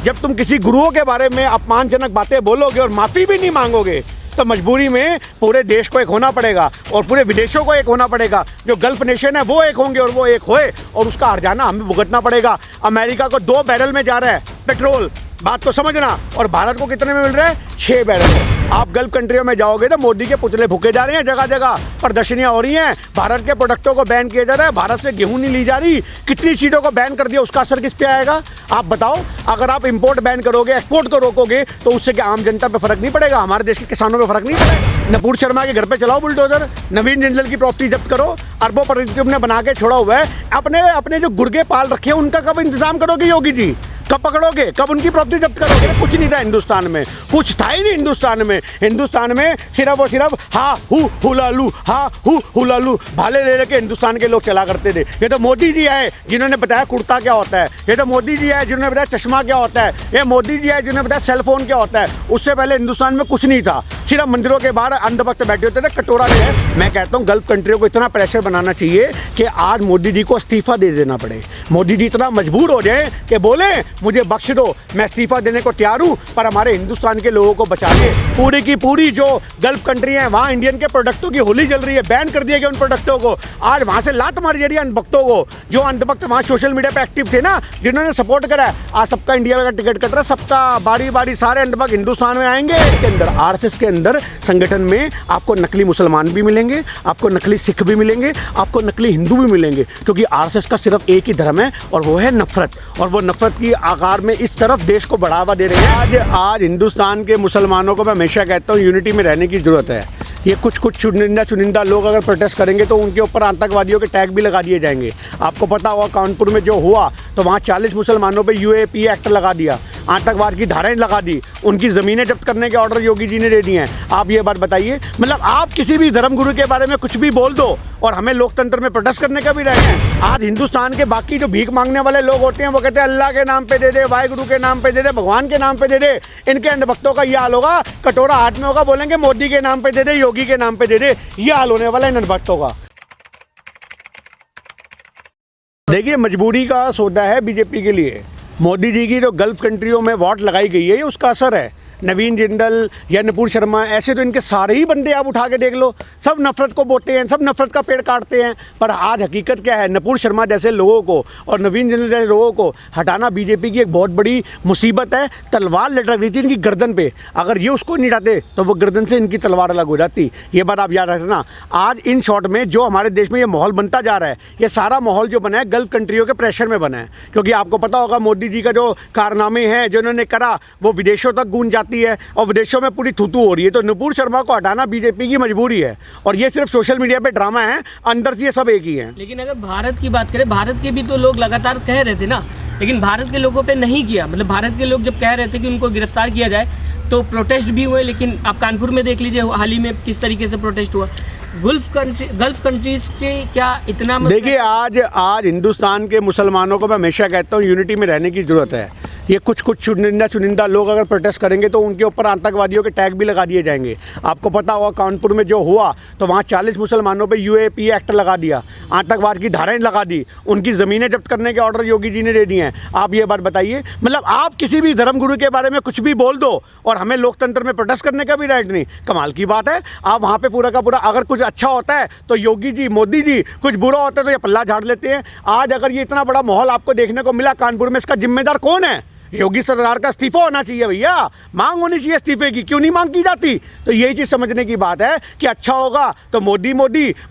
जब तुम किसी गुरुओं के बारे में अपमानजनक बातें बोलोगे और माफ़ी भी नहीं मांगोगे तो मजबूरी में पूरे देश को एक होना पड़ेगा और पूरे विदेशों को एक होना पड़ेगा। जो गल्फ नेशन है वो एक होंगे और वो एक होए और उसका हर्जाना हमें भुगतना पड़ेगा। अमेरिका को 2 बैरल में जा रहा है पेट्रोल, बात को समझना, और भारत को कितने में मिल रहा है? 6 बैरल में। आप गल्फ कंट्रियों में जाओगे तो मोदी के पुतले फूके जा रहे हैं, जगह जगह प्रदर्शनियां हो रही हैं, भारत के प्रोडक्टों को बैन किया जा रहा है, भारत से गेहूं नहीं ली जा रही। कितनी चीज़ों को बैन कर दिया, उसका असर किस पे आएगा आप बताओ? अगर आप इंपोर्ट बैन करोगे, एक्सपोर्ट को रोकोगे तो उससे क्या आम जनता पे फर्क नहीं पड़ेगा? हमारे देश के किसानों पे फर्क नहीं पड़ेगा? नपूर शर्मा के घर पे चलाओ बुलडोजर, नवीन जिंदल की प्रॉपर्टी जब्त करो, अरबों पर तुमने बना के छोड़ा हुआ है। अपने जो गुर्गे पाल रखे हैं उनका कब इंतजाम करोगे योगी जी? कब पकड़ोगे? कब उनकी प्रॉपर्टी जब्त करोगे? कुछ नहीं था हिंदुस्तान में, कुछ था ही नहीं हिंदुस्तान में सिर्फ और सिर्फ हा हु हुलालू, हा हु हुलालू भाले ले लेके हिंदुस्तान के लोग चला करते थे। ये तो मोदी जी आए जिन्होंने बताया कुर्ता क्या होता है, ये तो मोदी जी आए जिन्होंने बताया चश्मा क्या होता है, ये मोदी जी आए जिन्होंने बताया सेलफोन क्या होता है। उससे पहले हिंदुस्तान में कुछ नहीं था, सिर्फ मंदिरों के बाहर अंधभक्त बैठे होते थे, कटोरा ले। मैं कहता हूँ गल्फ कंट्रियों को इतना प्रेशर बनाना चाहिए कि आज मोदी जी को इस्तीफा दे देना पड़े। मोदी जी इतना मजबूर हो जाए कि बोले मुझे बख्श दो, मैं इस्तीफा देने को तैयार हूँ, पर हमारे हिंदुस्तान के लोगों को बचाइए। पूरी की पूरी जो गल्फ कंट्री है वहाँ इंडियन के प्रोडक्टों की होली जल रही है, बैन कर दिया गया उन प्रोडक्टों को। आज वहाँ से लात मारी जा रही है अंधभक्तों को, जो अंधभक्त वहाँ सोशल मीडिया पे एक्टिव थे ना, जिन्होंने सपोर्ट करा है। आज सबका इंडिया का टिकट कट रहा है, सबका बारी बारी सारे अंधभक्त हिंदुस्तान में आएंगे। इसके अंदर आरएसएस के अंदर संगठन में आपको नकली मुसलमान भी मिलेंगे, आपको नकली सिख भी मिलेंगे, आपको नकली हिंदू भी मिलेंगे, क्योंकि आरएसएस का सिर्फ एक ही धर्म है और वो है नफरत। और वो नफरत की आकार में इस तरफ देश को बढ़ावा दे रहे हैं। आज हिंदुस्तान के मुसलमानों को मैं हमेशा कहता हूँ यूनिटी में रहने की ज़रूरत है। ये कुछ चुनिंदा लोग अगर प्रोटेस्ट करेंगे तो उनके ऊपर आतंकवादियों के टैग भी लगा दिए जाएंगे। आपको पता होगा कानपुर में जो हुआ तो वहाँ 40 मुसलमानों पे यूएपी एक्ट लगा दिया, आतंकवाद की धाराएं लगा दी, उनकी ज़मीनें जब्त करने के ऑर्डर योगी जी ने दे दिए हैं। आप ये बात बताइए, मतलब आप किसी भी धर्मगुरु के बारे में कुछ भी बोल दो और हमें लोकतंत्र में प्रोटेस्ट करने का भी रहे हैं। आज हिंदुस्तान के बाकी जो भीख मांगने वाले लोग होते हैं वो कहते हैं अल्लाह के नाम पे दे दे, वाहिगुरु के नाम पे दे दे, भगवान के नाम पे दे दे। इनके अंधभक्तों का ये हाल होगा, कटोरा हाथ में होगा, बोलेंगे मोदी के नाम पे दे दे, योगी के नाम पे दे दे। ये हाल होने वाला है इन अंधभक्तों का। देखिए मजबूरी का सौदा है बीजेपी के लिए। मोदी जी की जो गल्फ कंट्रियों में वोट लगाई गई है ये उसका असर है। नवीन जिंदल या नपूर शर्मा, ऐसे तो इनके सारे ही बंदे आप उठा के देख लो, सब नफरत को बोते हैं, सब नफरत का पेड़ काटते हैं। पर आज हकीकत क्या है, नपूर शर्मा जैसे लोगों को और नवीन जिंदल जैसे लोगों को हटाना बीजेपी की एक बहुत बड़ी मुसीबत है। तलवार लटक रही थी इनकी गर्दन पे, अगर ये उसको नहीं हटाते तो वो गर्दन से इनकी तलवार अलग हो जाती। ये बात आप याद रखना। आज इन शॉर्ट में जो हमारे देश में ये माहौल बनता जा रहा है, ये सारा माहौल जो बना है गल्फ कंट्रियों के प्रेशर में बना है। क्योंकि आपको पता होगा मोदी जी का जो कारनामे हैं जो उन्होंने करा वो विदेशों तक गूंज जाती है और विदेशों में पूरी थूथू हो रही है। तो नपूर शर्मा को हटाना बीजेपी की मजबूरी है और ये सिर्फ सोशल मीडिया पे ड्रामा है, अंदर से ये सब एक ही है। लेकिन अगर भारत की बात करें, भारत के भी तो लोग लगातार कह रहे थे ना, लेकिन भारत के लोगों पे नहीं किया। मतलब भारत के लोग जब कह रहे थे कि उनको गिरफ्तार किया जाए तो प्रोटेस्ट भी हुए, लेकिन आप कानपुर में देख लीजिए हाल ही में किस तरीके से प्रोटेस्ट हुआ। गल्फ कंट्रीज के क्या इतना देखिए आज हिंदुस्तान के मुसलमानों को मैं हमेशा कहता हूँ यूनिटी में रहने की ज़रूरत है। ये कुछ चुनिंदा लोग अगर प्रोटेस्ट करेंगे तो उनके ऊपर आतंकवादियों के टैग भी लगा दिए जाएंगे। आपको पता होगा कानपुर में जो हुआ तो वहाँ 40 मुसलमानों पे यूएपी एक्ट लगा दिया, आतंकवाद की धाराएं लगा दी, उनकी ज़मीनें जब्त करने के ऑर्डर योगी जी ने दे दिए हैं। आप ये बात बताइए, मतलब आप किसी भी धर्मगुरु के बारे में कुछ भी बोल दो और हमें लोकतंत्र में प्रोटेस्ट करने का भी राइट नहीं। कमाल की बात है। आप वहाँ पे पूरा का पूरा अगर कुछ अच्छा होता है तो योगी जी, मोदी जी, कुछ बुरा होता है तो ये पल्ला झाड़ लेते हैं। आज अगर ये इतना बड़ा माहौल आपको देखने को मिला कानपुर में, इसका जिम्मेदार कौन है? योगी सरकार का इस्तीफा होना चाहिए भैया, मांग होनी चाहिए इस्तीफे की। क्यों नहीं मांग की जाती? तो यही चीज़ समझने की बात है कि अच्छा होगा तो मोदी,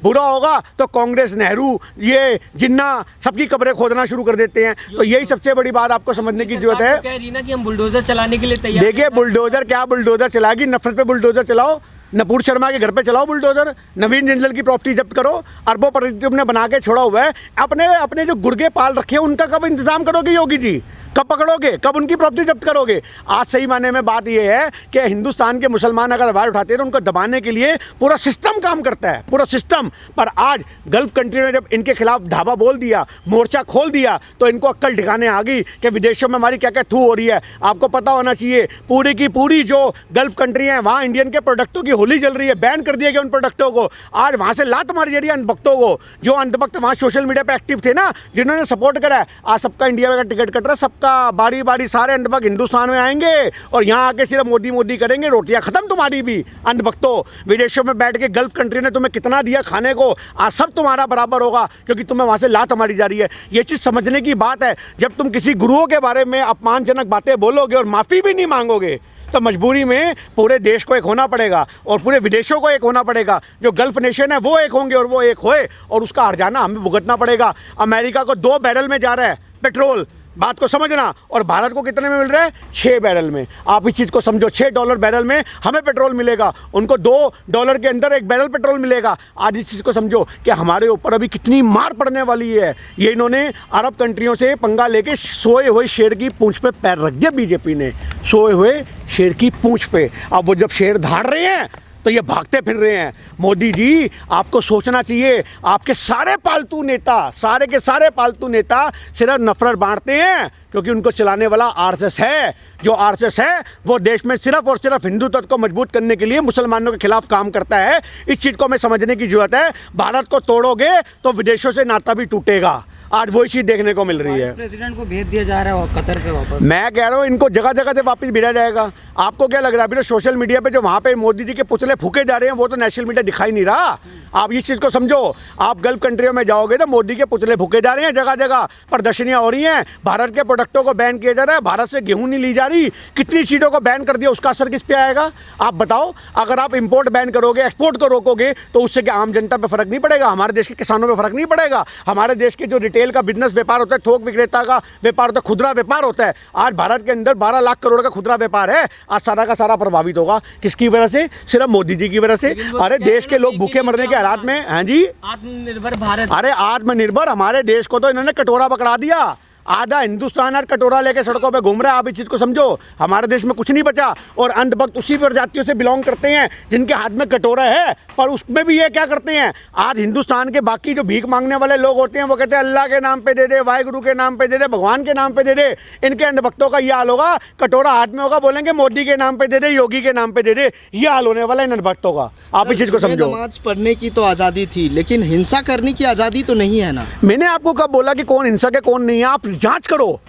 बुरा होगा तो कांग्रेस, नेहरू, ये जिन्ना, सबकी कब्रें खोदना शुरू कर देते हैं। तो यही सबसे बड़ी बात आपको समझने की जरूरत है। कह रही ना कि हम बुलडोजर चलाने के लिए तैयार। देखिए बुलडोजर क्या बुलडोजर चलाएगी, नफरत पे बुलडोजर चलाओ, नपूर शर्मा के घर पे चलाओ बुलडोजर, नवीन जिंदल की प्रॉपर्टी जब्त करो, अरबों पर तुमने बना के छोड़ा हुआ है। अपने जो गुर्गे पाल रखे हैं उनका कब इंतजाम करोगे योगी जी? कब पकड़ोगे? कब उनकी प्रॉपर्टी जब्त करोगे? आज सही मायने में बात यह है कि हिंदुस्तान के मुसलमान अगर आवाज़ उठाते हैं तो उनको दबाने के लिए पूरा सिस्टम काम करता है, पूरा सिस्टम। पर आज गल्फ कंट्री ने जब इनके खिलाफ धावा बोल दिया, मोर्चा खोल दिया, तो इनको अक्ल ठिकाने आ गई कि विदेशों में हमारी क्या क्या थू हो रही है। आपको पता होना चाहिए पूरी की पूरी जो गल्फ कंट्री हैं वहाँ इंडियन के प्रोडक्टों की होली जल रही है, बैन कर दिया गया उन प्रोडक्टों को। आज वहाँ से लात मारी जा रही है अंधभक्तों को, जो अंधभक्त वहाँ सोशल मीडिया पर एक्टिव थे ना, जिन्होंने सपोर्ट करा है। आज सबका इंडिया का टिकट कट रहा है, सबका आपका बारी बारी सारे अंधभक्त हिंदुस्तान में आएंगे और यहाँ आके सिर्फ मोदी मोदी करेंगे, रोटियां खत्म तुम्हारी भी। अंधभक्तों, विदेशों में बैठ के गल्फ कंट्री ने तुम्हें कितना दिया खाने को, आज सब तुम्हारा बराबर होगा क्योंकि तुम्हें वहाँ से लात मारी जा रही है। ये चीज़ समझने की बात है। जब तुम किसी गुरुओं के बारे में अपमानजनक बातें बोलोगे और माफ़ी भी नहीं मांगोगे तो मजबूरी में पूरे देश को एक होना पड़ेगा और पूरे विदेशों को एक होना पड़ेगा। जो गल्फ नेशन है वो एक होंगे और वो एक होए और उसका हर्जाना हमें भुगतना पड़ेगा। अमेरिका को 2 बैरल में जा रहा है पेट्रोल, बात को समझना, और भारत को कितने में मिल रहा है? 6 बैरल में। आप इस चीज़ को समझो, $6 बैरल में हमें पेट्रोल मिलेगा, उनको $2 के अंदर 1 बैरल पेट्रोल मिलेगा। आज इस चीज़ को समझो कि हमारे ऊपर अभी कितनी मार पड़ने वाली है। ये इन्होंने अरब कंट्रियों से पंगा लेके सोए हुए शेर की पूंछ पे पैर रख दिया बीजेपी ने, सोए हुए शेर की पूंछ पे। अब वो जब शेर धाड़ रहे हैं तो ये भागते फिर रहे हैं। मोदी जी, आपको सोचना चाहिए, आपके सारे पालतू नेता, सारे के सारे पालतू नेता सिर्फ नफरत बांटते हैं क्योंकि उनको चलाने वाला आरएसएस है। जो आरएसएस है वो देश में सिर्फ और सिर्फ हिंदुत्व को मजबूत करने के लिए मुसलमानों के खिलाफ काम करता है। इस चीज़ को हमें समझने की जरूरत है। भारत को तोड़ोगे तो विदेशों से नाता भी टूटेगा। आज वही चीज़ देखने को मिल रही है। प्रेसिडेंट को भेज दिया जा रहा है कतर पे वापस। मैं कह रहा हूँ इनको जगह जगह से वापस भेजा जाएगा। आपको क्या लग रहा है? अभी तो सोशल मीडिया पे जो वहाँ पे मोदी जी के पुतले फूके जा रहे हैं वो तो नेशनल मीडिया दिखाई नहीं रहा। आप इस चीज़ को समझो, आप गल्फ कंट्रियों में जाओगे तो मोदी के पुतले फूके जा रहे हैं, जगह जगह प्रदर्शनियाँ हो रही हैं, भारत के प्रोडक्टों को बैन किया जा रहा है, भारत से गेहूँ नहीं ली जा रही। कितनी चीज़ों को बैन कर दिया, उसका असर किस पे आएगा? आप बताओ। अगर आप इंपोर्ट बैन करोगे, एक्सपोर्ट को रोकोगे तो उससे क्या आम जनता पे फर्क नहीं पड़ेगा? हमारे देश के किसानों पे फर्क नहीं पड़ेगा? हमारे देश के जो रिटेल का बिजनेस व्यापार होता है, थोक विक्रेता का व्यापार होता है, खुदरा व्यापार होता है, आज भारत के अंदर 12 लाख करोड़ का खुदरा व्यापार है, आज सारा का सारा प्रभावित होगा। किसकी वजह से? सिर्फ मोदी जी की वजह से। अरे देश के लोग भूखे मरने के हालात में हैं जी। आत्मनिर्भर भारत। अरे आत्मनिर्भर, हमारे देश को तो इन्होंने कटोरा पकड़ा दिया। आधा हिंदुस्तान आज कटोरा लेके सड़कों पे घूम रहा है। आप इस चीज़ को समझो, हमारे देश में कुछ नहीं बचा। और अंधभक्त उसी प्रजातियों से बिलोंग करते हैं जिनके हाथ में कटोरा है, पर उसमें भी ये क्या करते हैं? आज हिंदुस्तान के बाकी जो भीख मांगने वाले लोग होते हैं वो कहते हैं अल्लाह के नाम पे दे दे, वाहिगुरु के नाम पे दे दे, भगवान के नाम पे दे दे। इनके अंधभक्तों का ये हाल होगा, कटोरा हाथ में होगा, बोलेंगे मोदी के नाम पे दे दे, योगी के नाम पे दे दे। ये हाल होने वाला है इन अंधभक्तों का। आप इस चीज़ को समझो। नमाज पढ़ने की तो आज़ादी थी, लेकिन हिंसा करने की आज़ादी तो नहीं है ना। मैंने आपको कब बोला कि कौन हिंसक है कौन नहीं है? आप जांच करो।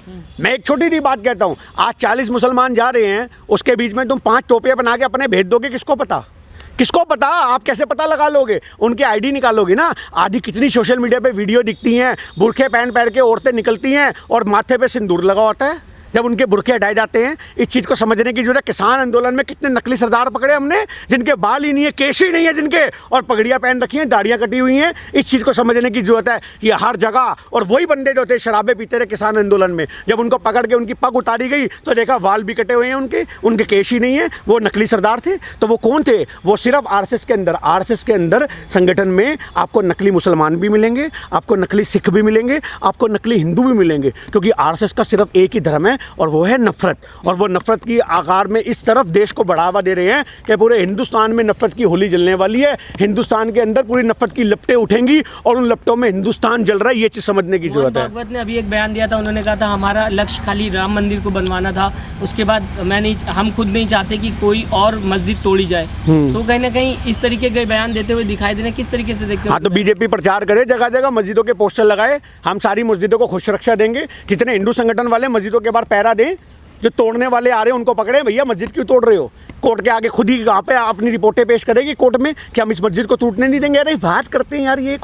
मैं एक छोटी सी बात कहता हूँ, आज 40 मुसलमान जा रहे हैं, उसके बीच में तुम 5 टोपियाँ बना के अपने भेज दोगे, किसको पता? किसको पता? आप कैसे पता लगा लोगे? उनके आईडी निकालोगे ना। आदि कितनी सोशल मीडिया पे वीडियो दिखती हैं, बुरखे पहन के औरतें निकलती हैं और माथे पे सिंदूर लगा होता है जब उनके बुरखे हटाए जाते हैं। इस चीज़ को समझने की जरूरत है। किसान आंदोलन में कितने नकली सरदार पकड़े हमने, जिनके बाल ही नहीं है, केश ही नहीं है जिनके, और पगड़ियाँ पहन रखी हैं, दाढ़ियाँ कटी हुई हैं। इस चीज़ को समझने की जरूरत है। ये हर जगह, और वही बंदे जो थे शराबे पीते रहे किसान आंदोलन में, जब उनको पकड़ के उनकी पग उतारी गई तो देखा बाल भी कटे हुए हैं उनके केश ही नहीं है, वो नकली सरदार थे। तो वो कौन थे? वो सिर्फ आरएसएस के अंदर संगठन में आपको नकली मुसलमान भी मिलेंगे, आपको नकली सिख भी मिलेंगे, आपको नकली हिंदू भी मिलेंगे, क्योंकि आरएसएस का सिर्फ एक ही धर्म है और वो है नफरत। और वो नफरत की आकार में इस तरफ देश को बढ़ावा दे रहे हैं कि पूरे हिंदुस्तान में नफरत की होली जलने वाली है। हिंदुस्तान के अंदर पूरी नफरत की लपटें उठेंगी और उन लपटों में हिंदुस्तान जल रहा है। ये चीज़ समझने की जरूरत है। भागवत ने अभी एक बयान दिया था, उन्होंने कहा था हमारा लक्ष्य खाली राम मंदिर को बनवाना था, उसके बाद हम खुद नहीं चाहते कि कोई और मस्जिद तोड़ी जाए। तो कहीं ना कहीं इस तरीके के बयान देते हुए दिखाई दे रहे हैं। किस तरीके से देखते हैं? हाँ, तो बीजेपी प्रचार करे, जगह जगह मस्जिदों के पोस्टर लगाए, हम सारी मस्जिदों को खुश रक्षा देंगे। कितने हिंदू संगठन वाले मस्जिदों के बाहर पहरा दें, जो तोड़ने वाले आ रहे हैं उनको पकड़े, भैया मस्जिद क्यों तोड़ रहे हो? कोर्ट के आगे खुद ही यहाँ पे अपनी रिपोर्टें पेश करेगी कोर्ट में कि हम इस मस्जिद को टूटने नहीं देंगे। अरे बात करते हैं यार, ये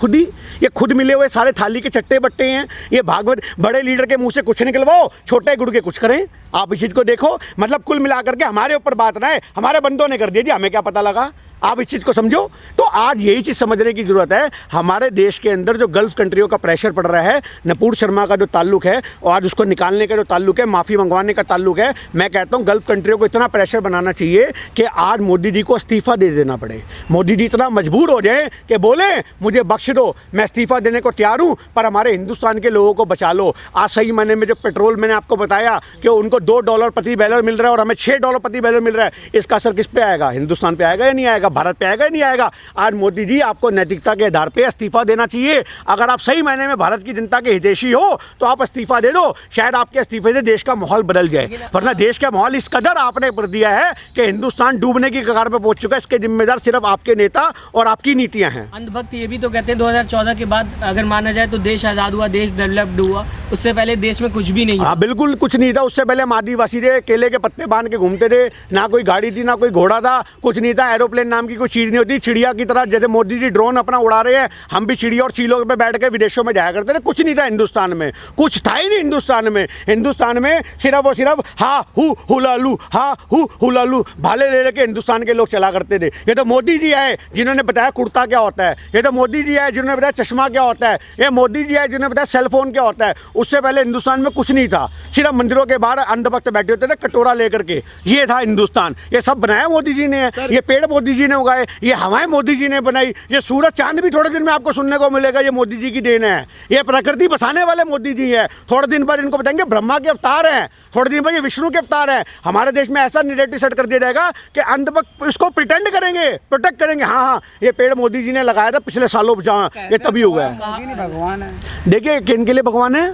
खुद मिले हुए सारे थाली के चट्टे बट्टे हैं। ये भागवत बड़े लीडर के मुंह से कुछ निकलवाओ, छोटे गुड़ के कुछ करें। आप इस चीज़ को देखो, मतलब कुल मिलाकर के हमारे ऊपर बात ना है, हमारे बंदों ने कर दिया जी, हमें क्या पता लगा? आप इस चीज़ को समझो। तो आज यही चीज़ समझने की ज़रूरत है। हमारे देश के अंदर जो गल्फ कंट्रियों का प्रेशर पड़ रहा है, नपूर शर्मा का जो ताल्लुक है और आज उसको निकालने का जो ताल्लुक है, माफ़ी मंगवाने का ताल्लुक है, मैं कहता हूँ गल्फ कंट्रियों को इतना प्रेशर बनाना चाहिए कि आज मोदी जी को इस्तीफ़ा दे देना पड़े। मोदी जी इतना मजबूर हो जाए कि बोले मुझे बख्श दो, मैं इस्तीफ़ा देने को तैयार हूँ, पर हमारे हिंदुस्तान के लोगों को बचा लो। आज सही मायने में जो पेट्रोल मैंने आपको बताया कि उनको $2 प्रति बैरल मिल रहा है और हमें $6 प्रति बैरल मिल रहा है, इसका असर किस पे आएगा? हिंदुस्तान पे आएगा या नहीं आएगा? भारत पे आएगा या नहीं आएगा? आज मोदी जी आपको नैतिकता के आधार पे इस्तीफा देना चाहिए। अगर आप सही मायने में भारत की जनता के हितैषी हो तो आप इस्तीफा दे दो, शायद आपके इस्तीफे से देश का माहौल बदल जाए। वरना देश का माहौल इस कदर आपने कर दिया है कि हिंदुस्तान डूबने की कगार पे पहुंच चुका है। इसके जिम्मेदार सिर्फ आप आपके नेता और आपकी नीतियाँ हैं। अंधभक्त ये भी तो कहते हैं 2014 के बाद अगर माना जाए तो देश आज़ाद हुआ, देश डेवलप्ड हुआ, उससे पहले देश में कुछ भी नहीं था। हाँ बिल्कुल कुछ नहीं था। उससे पहले हम आदिवासी थे, केले के पत्ते बांध के घूमते थे, ना कोई गाड़ी थी, ना कोई घोड़ा था, कुछ नहीं था। एरोप्लेन नाम की कोई चीज़ नहीं होती। चिड़िया की तरह जैसे मोदी जी ड्रोन अपना उड़ा रहे हैं, हम भी चिड़िया और चीलों पे बैठ के विदेशों में जाया करते थे। कुछ नहीं था हिंदुस्तान में, कुछ था ही नहीं हिंदुस्तान में। हिंदुस्तान में सिर्फ और सिर्फ हा हु हुलालू, हा हु हुलालू भाले ले लेके हिंदुस्तान के लोग चला करते थे। ये तो मोदी जी आए जिन्होंने बताया कुर्ता क्या होता है, ये तो मोदी जी आए जिन्होंने बताया चश्मा क्या होता है, ये मोदी जी आए जिन्होंने बताया सेलफोन क्या होता है। उससे पहले हिंदुस्तान में कुछ नहीं था। सिर्फ मंदिरों के बाहर अंधभक्त बैठे होते थे कटोरा लेकर के। ये था हिंदुस्तान। ये सब बनाया मोदी जी ने, ये पेड़ मोदी जी ने उगाए, ये हवाएं मोदी जी ने बनाई, ये सूरज चांद भी थोड़े दिन में आपको सुनने को मिलेगा। ये मोदी जी की देन है। ये प्रकृति बसाने वाले मोदी जी है। थोड़े दिन बाद इनको बताएंगे ब्रह्मा के अवतार हैं, थोड़े दिन बाद ये विष्णु के अवतार हैं। हमारे देश में ऐसा नैरेटिव सेट कर दिया जाएगा कि अंधभक्त इसको प्रिटेंड करेंगे, प्रोटेक्ट करेंगे। हाँ ये पेड़ मोदी जी ने लगाया था पिछले सालों जहाँ, ये तभी हुआ है। भगवान है। देखिए किन के लिए भगवान है?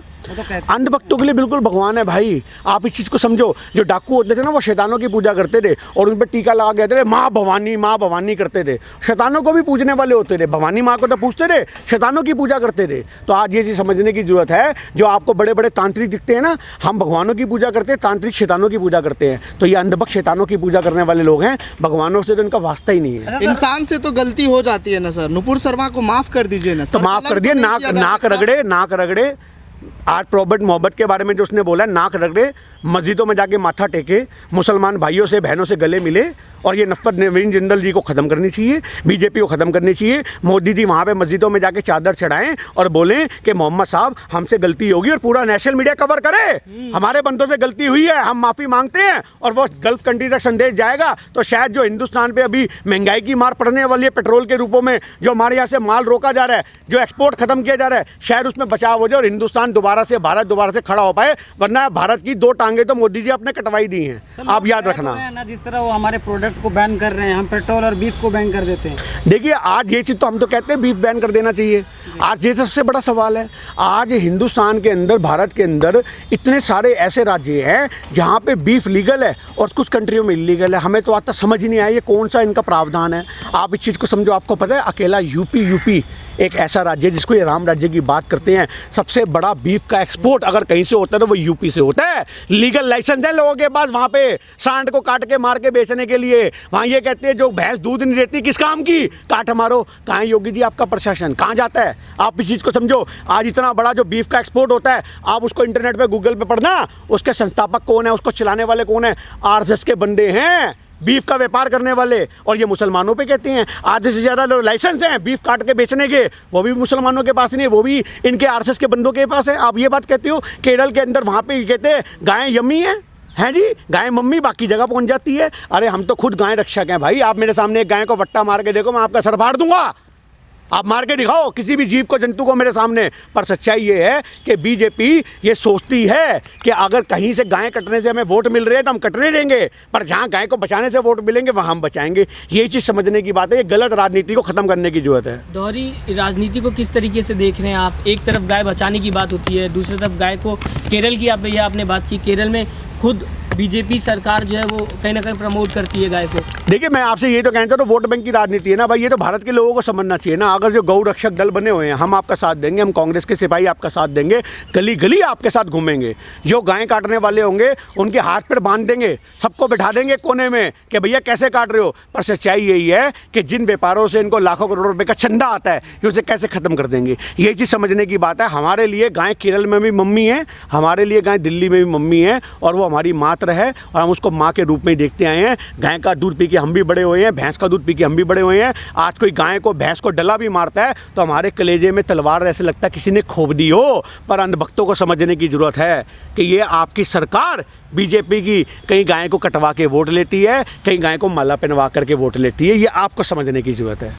अंधभक्तों के लिए बिल्कुल भगवान है भाई। आप इस चीज़ को समझो। जो डाकू होते थे ना वो शैतानों की पूजा करते थे और उन पर टीका लगा के थे माँ भवानी करते थे। शैतानों को भी पूजने वाले होते थे। भवानी माँ को तो पूजते थे, शैतानों की पूजा करते थे। तो आज ये चीज़ समझने की जरूरत है। जो आपको बड़े बड़े तांत्रिक दिखते हैं ना, हम भगवानों की पूजा करते हैं, तांत्रिक शैतानों की पूजा करते हैं। तो ये अंधभक्त शैतानों की पूजा करने वाले लोग हैं। भगवानों से तो इनका वास्ता ही नहीं है। इंसान से तो गलती हो जाती है ना सर। नुपुर शर्मा को माफ़ कर दीजिए ना। तो माफ़ कर दिए। नाक रगड़े। आज प्रॉफिट मोहब्बत के बारे में जो उसने बोला, नाक रगड़े, मस्जिदों में जाके माथा टेके, मुसलमान भाइयों से बहनों से गले मिले। और ये नफरत नवीन जिंदल जी को ख़त्म करनी चाहिए, बीजेपी को ख़त्म करनी चाहिए। मोदी जी वहाँ पे मस्जिदों में जाके चादर चढ़ाएं और बोलें कि मोहम्मद साहब हमसे गलती होगी, और पूरा नेशनल मीडिया कवर करे हमारे बंदों से गलती हुई है, हम माफ़ी मांगते हैं। और वो गल्फ कंट्री तक संदेश जाएगा तो शायद जो हिंदुस्तान पे अभी महंगाई की मार पड़ने वाली है पेट्रोल के रूपों में, जो हमारे यहाँ से माल रोका जा रहा है, जो एक्सपोर्ट ख़त्म किया जा रहा है, शायद उसमें बचाव हो जाए और हिंदुस्तान भारत दोबारा से खड़ा हो पाए। वरना भारत की 2 टांगें तो मोदी जी आपने कटवाई दी हैं, आप याद रखना। जिस तरह वो हमारे प्रोडक्ट को बैन कर रहे हैं, हम पेट्रोल और बीफ को बैन कर देते हैं। देखिए आज ये चीज़ तो हम तो कहते हैं बीफ बैन कर देना चाहिए। आज ये सबसे बड़ा सवाल है। आज हिंदुस्तान के अंदर, भारत के अंदर इतने सारे ऐसे राज्य हैं जहाँ पे बीफ लीगल है और कुछ कंट्रियों में इलीगल है। हमें तो आज तक समझ ही नहीं आया ये कौन सा इनका प्रावधान है। आप इस चीज़ को समझो। आपको पता है अकेला यूपी एक ऐसा राज्य है जिसको ये राम राज्य की बात करते हैं। सबसे बड़ा बीफ का एक्सपोर्ट अगर कहीं से होता है तो वो यूपी से होता है। लीगल लाइसेंस है लोगों के पास वहाँ पे सांड को काट के मार के बेचने के लिए। वहाँ ये कहते हैं जो भैंस दूध नहीं देती किस काम की, काट मारो। कहाँ है योगी जी आपका प्रशासन, कहाँ जाता है? आप इस चीज़ को समझो। आज इतना बड़ा जो बीफ का एक्सपोर्ट होता है, आप उसको इंटरनेट पे गूगल पे पढ़ना, उसके संस्थापक कौन है, उसको चलाने वाले कौन है? आरएसएस के बंदे हैं, बीफ का व्यापार करने वाले। और ये मुसलमानों पे कहते हैं आधे से ज़्यादा लाइसेंस हैं बीफ काट के बेचने के, वो भी मुसलमानों के पास नहीं है, वो भी इनके आरएसएस के बंदों के पास है। आप ये बात कहते हो केरल के अंदर वहाँ पे कहते हैं गायें यम्मी हैं जी, गाय मम्मी बाकी जगह पहुंच जाती है। अरे हम तो खुद गाय रक्षक हैं भाई। आप मेरे सामने एक गाय को वट्टा मार के देखो, मैं आपका सर फाड़ दूंगा। आप मार के दिखाओ किसी भी जीव को, जंतु को मेरे सामने। पर सच्चाई ये है कि बीजेपी ये सोचती है कि अगर कहीं से गाय कटने से हमें वोट मिल रहे हैं तो हम कटने देंगे, पर जहाँ गाय को बचाने से वोट मिलेंगे वहाँ हम बचाएंगे। ये चीज़ समझने की बात है। ये गलत राजनीति को ख़त्म करने की जरूरत है। दोहरी राजनीति को किस तरीके से देख रहे हैं आप? एक तरफ गाय बचाने की बात होती है, दूसरी तरफ गाय को, केरल की आपने बात की, केरल में खुद बीजेपी सरकार जो है वो कहीं ना कहीं प्रमोट करती है गाय को। देखिए मैं आपसे ये तो कहता हूँ, वोट बैंक की राजनीति है ना भाई, ये तो भारत के लोगों को समझना चाहिए ना। अगर जो गौ रक्षक दल बने हुए हैं, हम आपका साथ देंगे, हम कांग्रेस के सिपाही आपका साथ देंगे, गली गली आपके साथ घूमेंगे। जो गाय काटने वाले होंगे उनके हाथ पर बांध देंगे, सबको बिठा देंगे कोने में कि भैया कैसे काट रहे हो। पर सच्चाई यही है कि जिन व्यापारों से इनको लाखों करोड़ रुपए का चंदा आता है, ये उसे कैसे ख़त्म कर देंगे। ये चीज़ समझने की बात है। हमारे लिए गाय केरल में भी मम्मी है, हमारे लिए गाय दिल्ली में भी मम्मी है, और वो हमारी मात्र है और हम उसको माँ के रूप में ही देखते आए हैं। गाय का दूध पी के हम भी बड़े हुए हैं, भैंस का दूध पी के हम भी बड़े हुए हैं। आज कोई गाय को, भैंस को डला भी मारता है तो हमारे कलेजे में तलवार ऐसे लगता है किसी ने खोप दी हो। पर अंधभक्तों को समझने की ज़रूरत है कि ये आपकी सरकार बीजेपी की कहीं गाय को कटवा के वोट लेती है, कहीं गाय को माला पहनवा करके वोट लेती है। ये आपको समझने की ज़रूरत है।